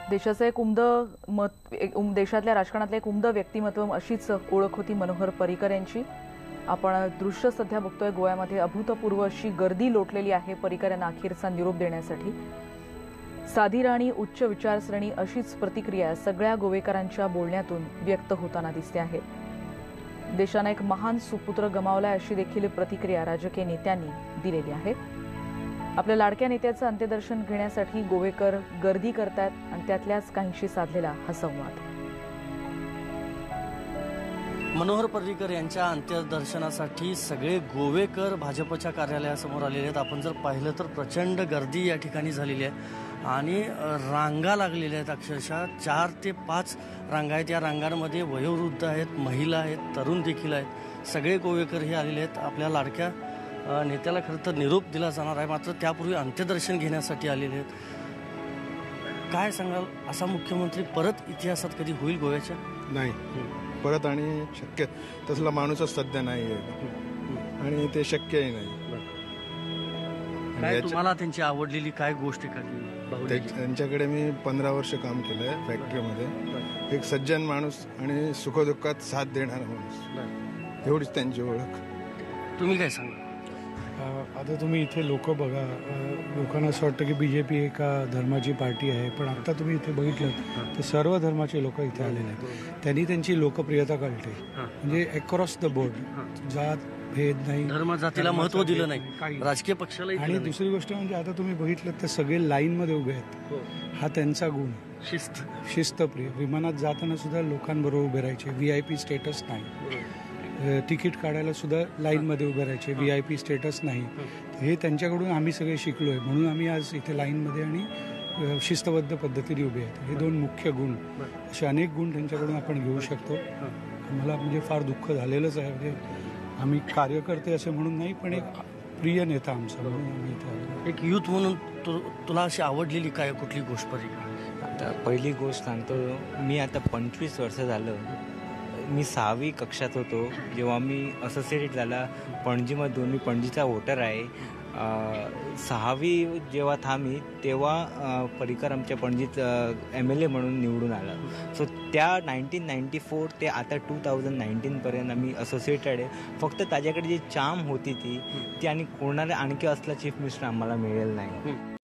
देशाचं देशातल्या राजकारणातलं एक उमदं व्यक्तिमत्व अशीच ओळख होती मनोहर पर्रीकर यांची। आपण दृश्य सध्या बघतोय गोव्यामध्ये अभूतपूर्व अशी गर्दी लोटलेली आहे पर्रीकर यांना अखेरचा निरोप देण्यासाठी। साधी आणि उच्च विचारसरणी अशीच प्रतिक्रिया सगळ्या गोवेकरांच्या बोलण्यातून व्यक्त होताना दिसते आहे। देशाने एक महान सुपुत्र गमावलाय अशी देखील प्रतिक्रिया राजकीय नेत्यांनी दिलेली आहे। आपल्या लाडक्या नेत्याचं अंत्यदर्शन घेण्यासाठी गोवेकर गर्दी करतात आणि त्यातल्याच काहींशी साधलेला हा संवाद। मनोहर पर्रीकर यांच्या अंत्यदर्शनासाठी सगळे गोवेकर भाजपच्या कार्यालयासमोर आलेले आहेत। आपण जर पाहिलं तर प्रचंड गर्दी या ठिकाणी झालेली आहे आणि रांगा लागलेल्या आहेत। अक्षरशः 4 ते 5 रांगा आहेत। या रांगांमध्ये वयोवृद्ध आहेत, महिला आहेत, तरुण देखील आहेत। सगळे गोवेकर हे आलेले आहेत। आपल्या लाडक्या नेत्याला खरं तर निरोप दिला जाणार आहे, मात्र त्यापूर्वी अंत्यदर्शन घेण्यासाठी आलेले आहेत। काय सांगाल, असा मुख्यमंत्री परत इतिहासात कधी होईल गोव्याच्या? नाही, परत आणि शक्य तसला माणूसच सध्या नाही आहे आणि ते शक्यही नाही। काय तुम्हाला त्यांची आवडलेली काय गोष्ट त्यांच्याकडे मी 15 वर्ष काम केलंय फॅक्टरीमध्ये। एक सज्जन माणूस आणि सुखदुःखात साथ देणारा माणूस, एवढीच त्यांची ओळख। तुम्ही काय सांगा? आता तुम्ही इथे लोक बघा, लोकांना असं वाटतं की बीजेपी एका धर्माची पार्टी आहे, पण आता तुम्ही इथे बघितलं तर सर्व धर्माचे लोक इथे आलेले आहेत। त्यांनी त्यांची लोकप्रियता कळते, म्हणजे अक्रॉस द बोर्ड, जात भेद नाही, धर्म जातीला महत्व दिलं नाही, राजकीय पक्षाला। आणि दुसरी गोष्ट म्हणजे आता तुम्ही बघितलं तर सगळे लाईनमध्ये उभे आहेत, हा त्यांचा गुण। शिस्तप्रिय, विमानात जाताना सुद्धा लोकांबरोबर उभे राहायचे, VIP स्टेटस नाही, तिकीट काढायला सुद्धा लाईनमध्ये उभे राहायचे, VIP स्टेटस नाही। हे त्यांच्याकडून आम्ही सगळे शिकलोय, म्हणून आम्ही आज इथे लाईनमध्ये आणि शिस्तबद्ध पद्धतीने उभे आहेत। हे 2 मुख्य गुण, असे अनेक गुण त्यांच्याकडून आपण घेऊ शकतो। मला म्हणजे फार दुःख झालेलंच आहे, म्हणजे आम्ही कार्यकर्ते असे म्हणून नाही, पण एक प्रिय नेता आमचा म्हणून आम्ही इथे। एक युथ म्हणून तुला अशी आवडलेली काय कुठली गोष्ट पर्रीकर? आता पहिली गोष्ट सांगतो, मी आता 25 वर्ष झालं, मी 6वी कक्षात होतो जेव्हा मी असोसिएट झाला पणजीमधून। मी पणजीचा वोटर आहे। 6वी जेव्हा थांबी तेव्हा पर्रीकर आमच्या पणजीत MLA म्हणून निवडून आला। सो त्या 1994 ते आता 2019पर्यंत आम्ही असोसिएटेड आहे। फक्त त्याच्याकडे जी चार्म होती ती आणि कोणाला आणखी असला चीफ मिनिस्टर आम्हाला मिळेल नाही।